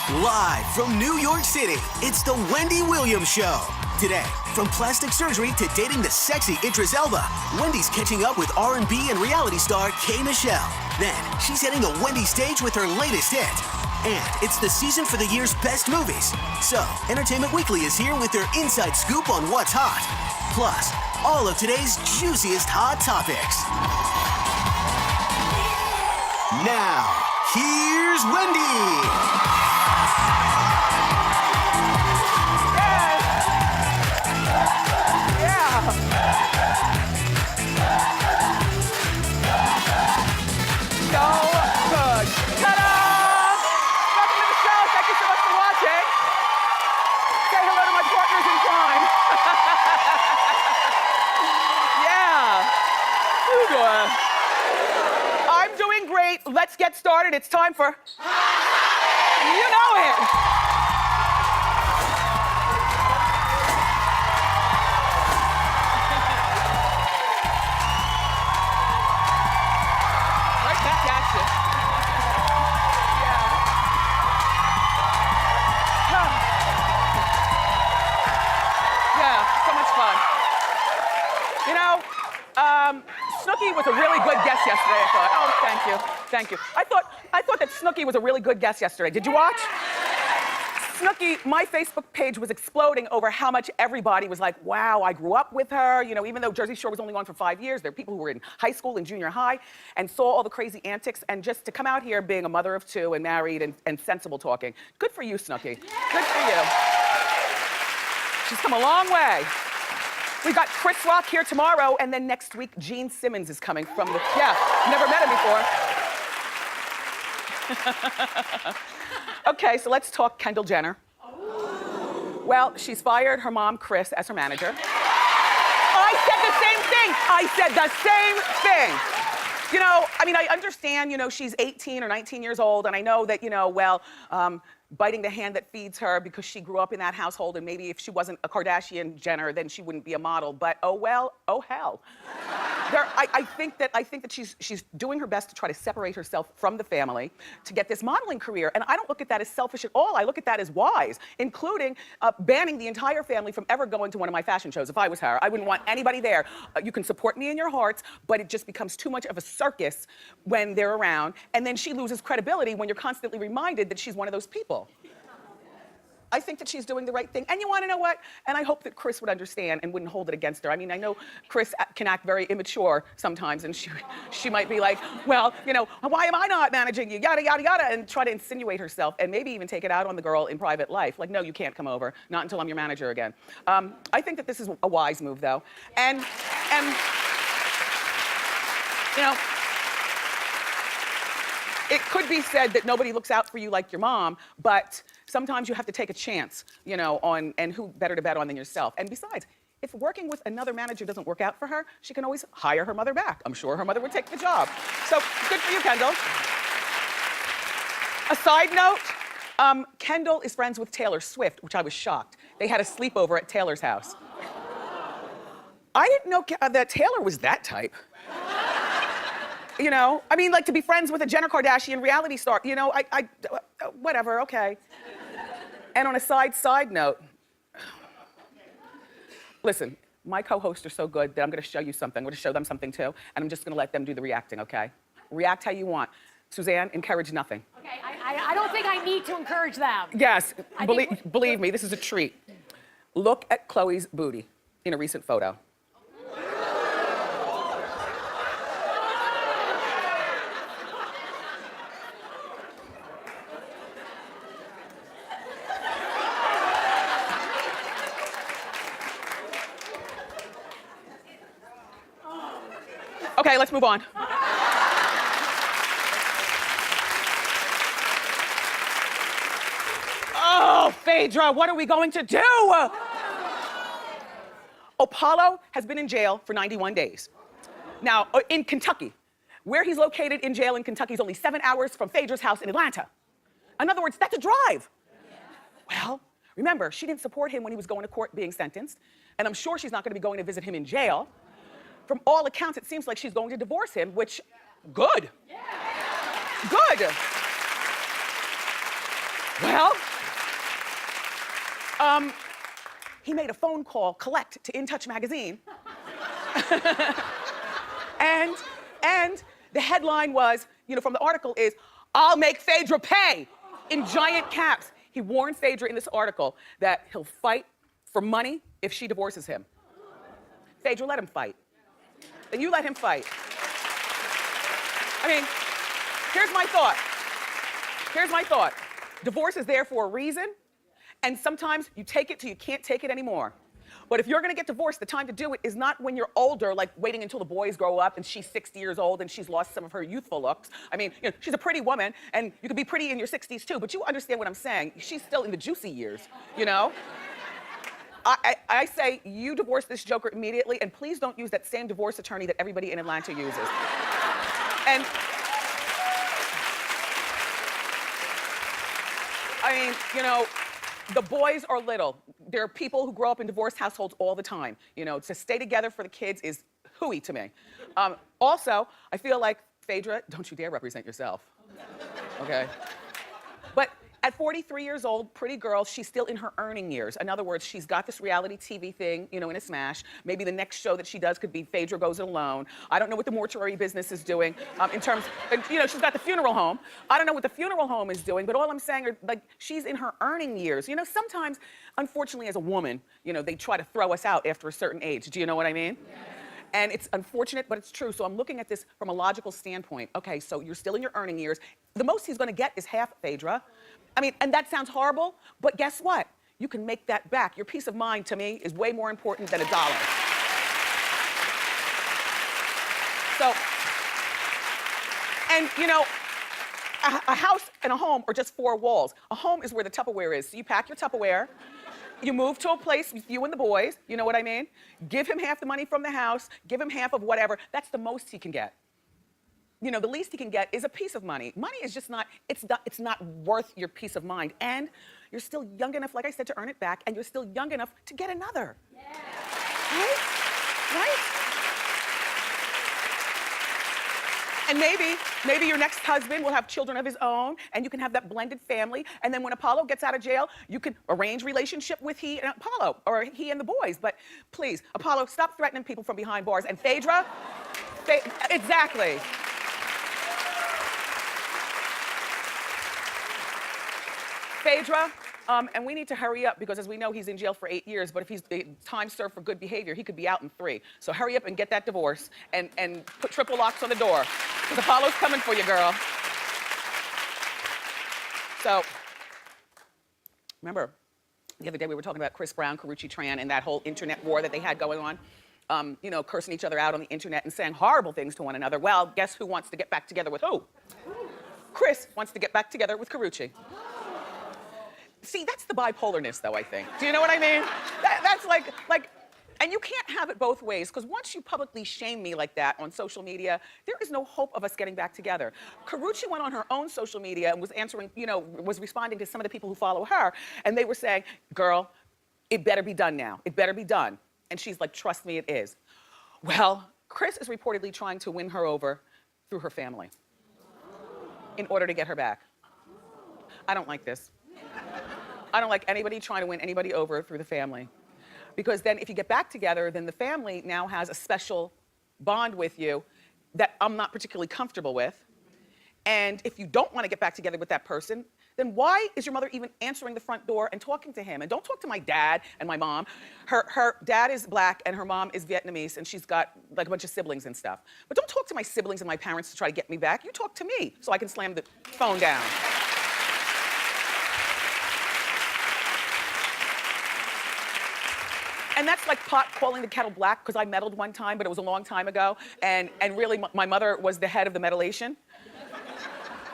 Live from New York City, it's the Wendy Williams Show. Today, from plastic surgery to dating the sexy Idris Elba, Wendy's catching up with R&B and reality star K. Michelle. Then, she's hitting the Wendy stage with her latest hit. And it's the season for the year's best movies. So, Entertainment Weekly is here with their inside scoop on what's hot. Plus, all of today's juiciest hot topics. Now, here's Wendy. I'm doing great. Let's get started. It's time for... You know it. Right back at you. Yeah, so much fun. You know, Snooki was a really good guest yesterday, I thought. Oh, thank you. Thank you. I thought that Snooki was a really good guest yesterday. Did you watch? Snooki, my Facebook page was exploding over how much everybody was like, wow, I grew up with her. You know, even though Jersey Shore was only on for 5 years, there are people who were in high school and junior high and saw all the crazy antics. And just to come out here being a mother of two and married and sensible talking, good for you, Snooki. Good for you. She's come a long way. We've got Kris Rock here tomorrow, and then next week, Gene Simmons is coming from the... Yeah, never met him before. Okay, so let's talk Kendall Jenner. Well, she's fired her mom, Kris, as her manager. I said the same thing. You know, I mean, I understand, you know, she's 18 or 19 years old, and I know that, you know, well, biting the hand that feeds her because she grew up in that household, and maybe if she wasn't a Kardashian Jenner, then she wouldn't be a model. But oh well, oh hell. I think that she's doing her best to try to separate herself from the family to get this modeling career, and I don't look at that as selfish at all. I look at that as wise, including banning the entire family from ever going to one of my fashion shows. If I was her, I wouldn't want anybody there. You can support me in your hearts, but it just becomes too much of a circus when they're around, and then she loses credibility when you're constantly reminded that she's one of those people. I think that she's doing the right thing. And you want to know what? And I hope that Kris would understand and wouldn't hold it against her. I mean, I know Kris can act very immature sometimes, and she might be like, well, you know, why am I not managing you? Yada, yada, yada, and try to insinuate herself and maybe even take it out on the girl in private life. Like, no, you can't come over. Not until I'm your manager again. I think that this is a wise move, though. And you know, it could be said that nobody looks out for you like your mom, but sometimes you have to take a chance, you know, and who better to bet on than yourself. And besides, if working with another manager doesn't work out for her, she can always hire her mother back. I'm sure her mother would take the job. So good for you, Kendall. A side note, Kendall is friends with Taylor Swift, which I was shocked. They had a sleepover at Taylor's house. I didn't know that Taylor was that type. You know, I mean, like, to be friends with a Jenner Kardashian reality star, you know, whatever, okay. And on a side note, listen, my co-hosts are so good that I'm gonna show you something. I'm gonna show them something too, and I'm just gonna let them do the reacting, okay? React how you want. Suzanne, encourage nothing. Okay, I don't think I need to encourage them. Yes, believe me, this is a treat. Look at Khloe's booty in a recent photo. Okay, let's move on. Oh, Phaedra, what are we going to do? Apollo has been in jail for 91 days. Now, in Kentucky, where he's located in jail in Kentucky is only 7 hours from Phaedra's house in Atlanta. In other words, that's a drive. Well, remember, she didn't support him when he was going to court being sentenced, and I'm sure she's not gonna be going to visit him in jail. From all accounts, it seems like she's going to divorce him, which, good. Yeah. Good. Well, he made a phone call, collect, to In Touch magazine. and the headline was, from the article is, "I'll make Phaedra pay," in giant caps. He warned Phaedra in this article that he'll fight for money if she divorces him. Phaedra, let him fight. Then you let him fight. I mean, here's my thought. Divorce is there for a reason, and sometimes you take it till you can't take it anymore. But if you're gonna get divorced, the time to do it is not when you're older, like waiting until the boys grow up and she's 60 years old and she's lost some of her youthful looks. I mean, she's a pretty woman, and you could be pretty in your 60s too, but you understand what I'm saying. She's still in the juicy years, I say you divorce this joker immediately, and please don't use that same divorce attorney that everybody in Atlanta uses. And I mean, the boys are little. There are people who grow up in divorced households all the time. To stay together for the kids is hooey to me. Also, I feel like, Phaedra, don't you dare represent yourself, okay? But at 43 years old, pretty girl, she's still in her earning years. In other words, she's got this reality TV thing, in a smash. Maybe the next show that she does could be Phaedra Goes It Alone. I don't know what the mortuary business is doing in terms, she's got the funeral home. I don't know what the funeral home is doing, but all I'm saying are, she's in her earning years. Sometimes, unfortunately, as a woman, they try to throw us out after a certain age. Do you know what I mean? Yes. And it's unfortunate, but it's true. So I'm looking at this from a logical standpoint. Okay, so you're still in your earning years. The most he's gonna get is half, Phaedra. I mean, and that sounds horrible, but guess what? You can make that back. Your peace of mind, to me, is way more important than $1. So, and a house and a home are just 4 walls. A home is where the Tupperware is. So you pack your Tupperware, you move to a place with you and the boys, you know what I mean? Give him half the money from the house, give him half of whatever. That's the most he can get. The least he can get is a piece of money. Money is just not, it's not worth your peace of mind. And you're still young enough, like I said, to earn it back, and you're still young enough to get another. Yeah. Right? And maybe your next husband will have children of his own, and you can have that blended family. And then when Apollo gets out of jail, you can arrange relationship with he and Apollo, or he and the boys. But please, Apollo, stop threatening people from behind bars. And Phaedra, exactly. Phaedra, and we need to hurry up because, as we know, he's in jail for 8 years, but if he's time served for good behavior, he could be out in 3. So hurry up and get that divorce and put triple locks on the door because Apollo's coming for you, girl. So, remember, the other day we were talking about Chris Brown, Karrueche Tran, and that whole internet war that they had going on, cursing each other out on the internet and saying horrible things to one another. Well, guess who wants to get back together with who? Chris wants to get back together with Karrueche. See, that's the bipolarness, though, I think. Do you know what I mean? That's like, and you can't have it both ways, because once you publicly shame me like that on social media, there is no hope of us getting back together. Karrueche went on her own social media and was answering, was responding to some of the people who follow her, and they were saying, girl, it better be done now. It better be done. And she's like, trust me, it is. Well, Kris is reportedly trying to win her over through her family in order to get her back. I don't like this. I don't like anybody trying to win anybody over through the family. Because then if you get back together, then the family now has a special bond with you that I'm not particularly comfortable with. And if you don't want to get back together with that person, then why is your mother even answering the front door and talking to him? And don't talk to my dad and my mom. Her dad is black and her mom is Vietnamese, and she's got like a bunch of siblings and stuff. But don't talk to my siblings and my parents to try to get me back. You talk to me so I can slam the phone down. And that's like pot calling the kettle black, because I meddled one time, but it was a long time ago. And really, my mother was the head of the meddlation.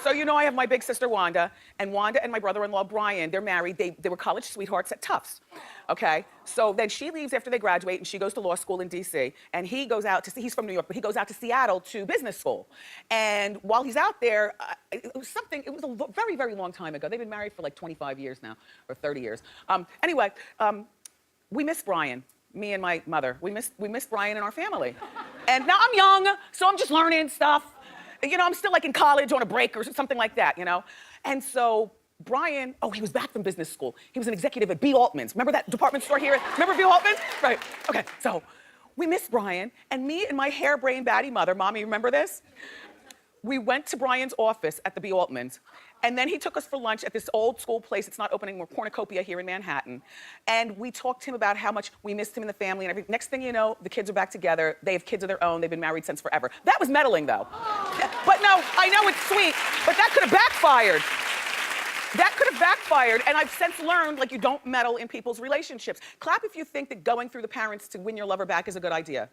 So I have my big sister Wanda, and my brother-in-law Brian, they're married. They were college sweethearts at Tufts, okay? So then she leaves after they graduate, and she goes to law school in DC, and he goes out to, he's from New York, but he goes out to Seattle to business school. And while he's out there, it was a very, very long time ago. They've been married for like 25 years now, or 30 years. Anyway, we miss Brian, me and my mother. We miss Brian in our family. And now I'm young, so I'm just learning stuff. I'm still like in college on a break or something like that, And so Brian, oh, he was back from business school. He was an executive at B. Altman's. Remember that department store here? Remember B. Altman's? Right, okay, so we missed Brian, and me and my harebrained batty mother, Mommy, remember this? We went to Brian's office at the B. Altman's, and then he took us for lunch at this old school place. It's not opening anymore, Cornucopia here in Manhattan. And we talked to him about how much we missed him in the family and everything. Next thing you know, the kids are back together. They have kids of their own. They've been married since forever. That was meddling, though. But no, I know it's sweet, but that could have backfired. That could have backfired, and I've since learned, like, you don't meddle in people's relationships. Clap if you think that going through the parents to win your lover back is a good idea.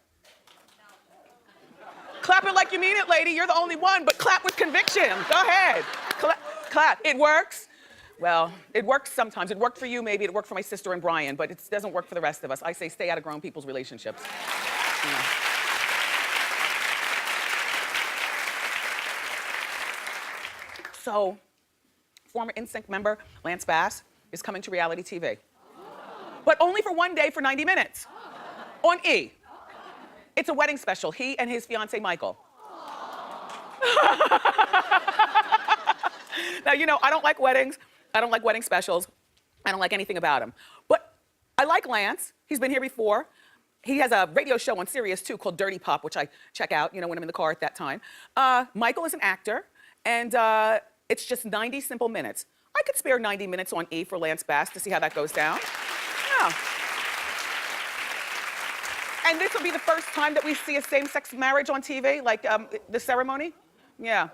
Clap it like you mean it, lady. You're the only one, but clap with conviction. Go ahead. Clap. It works. Well, it works sometimes. It worked for you, maybe. It worked for my sister and Brian, but it doesn't work for the rest of us. I say stay out of grown people's relationships. You know. So, former NSYNC member Lance Bass is coming to reality TV. But only for one day for 90 minutes. On E! It's a wedding special, he and his fiancée, Michael. Now, you know, I don't like weddings. I don't like wedding specials. I don't like anything about him. But I like Lance. He's been here before. He has a radio show on Sirius, too, called Dirty Pop, which I check out, you know, when I'm in the car at that time. Michael is an actor, and it's just 90 simple minutes. I could spare 90 minutes on E for Lance Bass to see how that goes down. Yeah. And this will be the first time that we see a same-sex marriage on TV, like the ceremony. Yeah.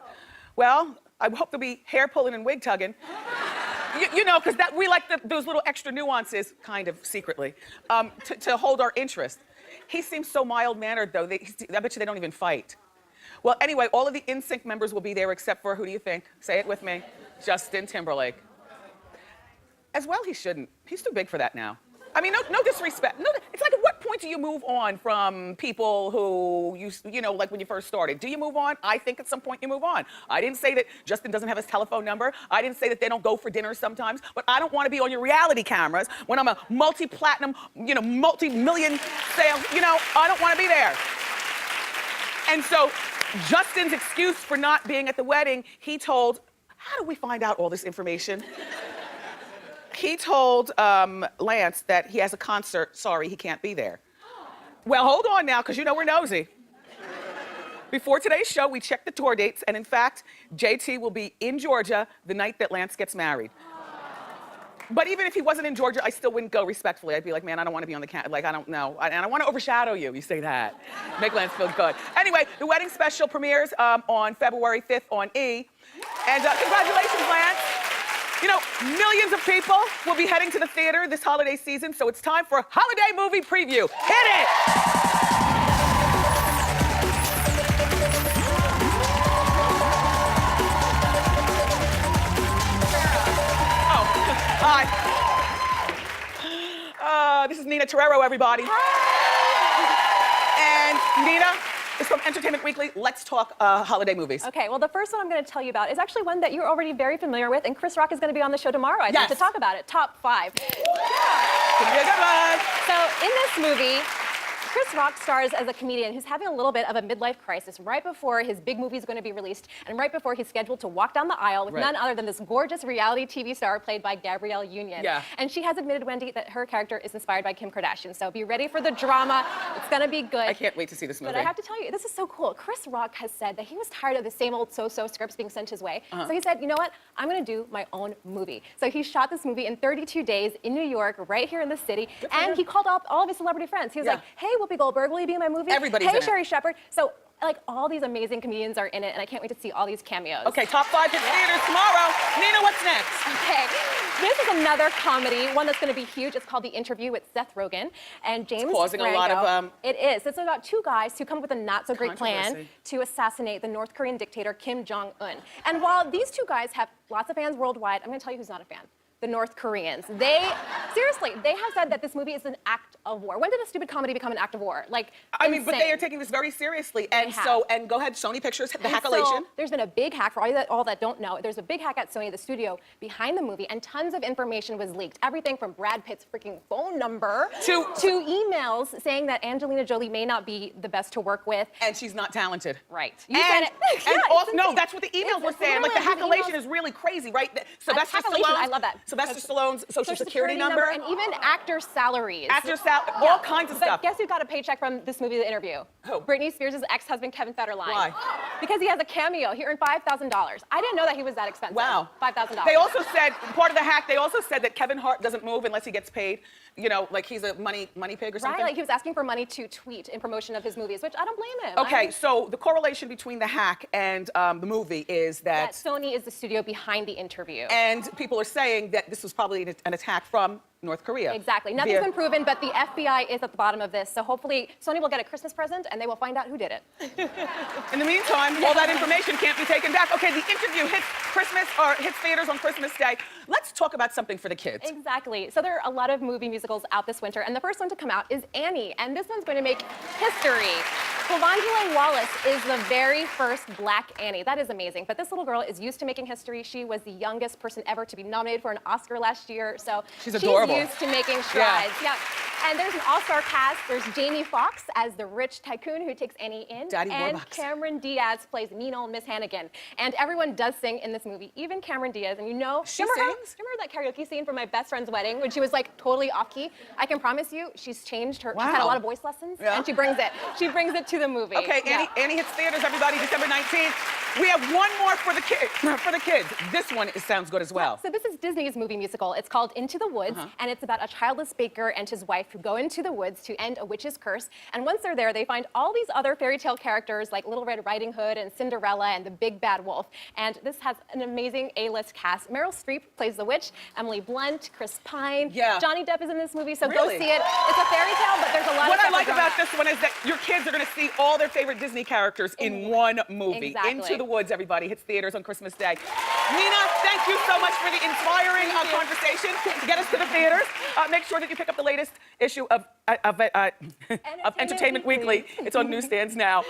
Well, I hope there'll be hair pulling and wig tugging. You know, because we like those little extra nuances, kind of secretly, to hold our interest. He seems so mild-mannered, though. I bet you they don't even fight. Well, anyway, all of the NSYNC members will be there except for, who do you think? Say it with me. Justin Timberlake. As well, he shouldn't. He's too big for that now. I mean, no disrespect. No, it's like, at what point do you move on from people who, you know, like when you first started? Do you move on? I think at some point you move on. I didn't say that Justin doesn't have his telephone number. I didn't say that they don't go for dinner sometimes. But I don't want to be on your reality cameras when I'm a multi-platinum, you know, multi-million sales. You know, I don't want to be there. And so Justin's excuse for not being at the wedding, he told, how do we find out all this information? He told Lance that he has a concert. Sorry, he can't be there. Well, hold on now, because you know we're nosy. Before today's show, we checked the tour dates, and in fact, JT will be in Georgia the night that Lance gets married. But even if he wasn't in Georgia, I still wouldn't go respectfully. I'd be like, man, I don't want to be on the like, I don't know. And I want to overshadow you. You say that. Make Lance feel good. Anyway, the wedding special premieres on February 5th on E! And congratulations, Lance. You know, millions of people will be heading to the theater this holiday season, so it's time for Holiday Movie Preview. Hit it! Oh, hi. This is Nina Torero, everybody. And Nina is from Entertainment Weekly. Let's talk holiday movies. Okay, well, the first one I'm going to tell you about is actually one that you're already very familiar with, and Chris Rock is going to be on the show tomorrow, I think, to talk about it. Top 5. Could be a good one. So, in this movie, Chris Rock stars as a comedian who's having a little bit of a midlife crisis right before his big movie is going to be released and right before he's scheduled to walk down the aisle with none other than this gorgeous reality TV star played by Gabrielle Union. Yeah. And she has admitted, Wendy, that her character is inspired by Kim Kardashian. So be ready for the drama. It's going to be good. I can't wait to see this movie. But I have to tell you, this is so cool. Chris Rock has said that he was tired of the same old so-so scripts being sent his way. So he said, you know what? I'm going to do my own movie. So he shot this movie in 32 days in New York, right here in the city. And he called up all of his celebrity friends. He was like, hey, Whoopi Goldberg, will you be in my movie? Everybody's in Hey, it. Sherry Shepherd. So, like, all these amazing comedians are in it, and I can't wait to see all these cameos. Okay, top 5 hit theaters tomorrow. Nina, what's next? Okay, this is another comedy, one that's going to be huge. It's called The Interview with Seth Rogen and James It's causing Franco. a lot of It is. It's about two guys who come up with a not-so-great plan controversy. to assassinate the North Korean dictator Kim Jong-un. And while these two guys have lots of fans worldwide, I'm going to tell you who's not a fan. the North Koreans. Seriously, they have said that this movie is an act of war. When did a stupid comedy become an act of war? Like, I mean, but they insane. are taking this very seriously. They And have. so, and go ahead, Sony Pictures, the And hackalation. so there's been a big hack, for all that don't know, there's a big hack at Sony, the studio, behind the movie, and tons of information was leaked. Everything from Brad Pitt's freaking phone number To emails saying that Angelina Jolie may not be the best to work with. And she's not talented. Right. You said it. And Yeah, also, it's no, insane. that's what the emails were It's saying. Like, the literally hackalation emails. is really crazy, right? Sylvester Hackalation, Stallone's, I love that. Sylvester Stallone's social security number. And even actor salaries. All kinds of But stuff. guess who got a paycheck from this movie, The Interview? Who? Britney Spears' ex-husband, Kevin Federline. Why? Because he has a cameo. He earned $5,000. I didn't know that he was that expensive. Wow. $5,000. They also said, part of the hack, they also said that Kevin Hart doesn't move unless he gets paid. You know, like he's a money pig or something. Right, like he was asking for money to tweet in promotion of his movies, which I don't blame him. Okay, so the correlation between the hack and the movie is That that, Sony is the studio behind The Interview. and people are saying that this was probably an attack from North Korea. Exactly. Nothing's been proven, but the FBI is at the bottom of this. So hopefully Sony will get a Christmas present and they will find out who did it. In the meantime, all that information can't be taken back. Okay, The Interview hits Christmas or hits theaters on Christmas Day. Let's talk about something for the kids. Exactly. So there are a lot of movie musicals out this winter, and the first one to come out is Annie, and this one's going to make history. Flavangela Wallace is the very first Black Annie. That is amazing. But this little girl is used to making history. She was the youngest person ever to be nominated for an Oscar last year, so She's adorable. used to making strides. Yeah. And there's an all-star cast. There's Jamie Foxx as the rich tycoon who takes Annie in. Daddy and Warbucks. Cameron Diaz plays mean old Miss Hannigan. And everyone does sing in this movie, even Cameron Diaz. And you know, She remember sings? that karaoke scene from my best friend's wedding when she was like totally off key? I can promise you, she's changed her. She's had a Wow. lot of voice lessons, Yeah. and she brings it. She brings it to the movie. Okay, Yeah. Annie hits theaters, everybody, December 19th. We have one more for the kids. This one sounds good as well. So this is Disney's movie musical. It's called Into the Woods, and it's about a childless baker and his wife who go into the woods to end a witch's curse. And once they're there, they find all these other fairy tale characters like Little Red Riding Hood and Cinderella and the Big Bad Wolf. And this has an amazing A-list cast. Meryl Streep plays the witch, Emily Blunt, Chris Pine. Yeah. Johnny Depp is in this movie, so Really? go see it. It's a fairy tale, but there's a lot What of I stuff like going about on. this one is that your kids are going to see all their favorite Disney characters in one movie. Exactly. Into the Woods, everybody. Hits theaters on Christmas Day. Nina, thank you so much for the inspiring conversation to get us to the theaters. Make sure that you pick up the latest issue of Entertainment Weekly. It's on newsstands now.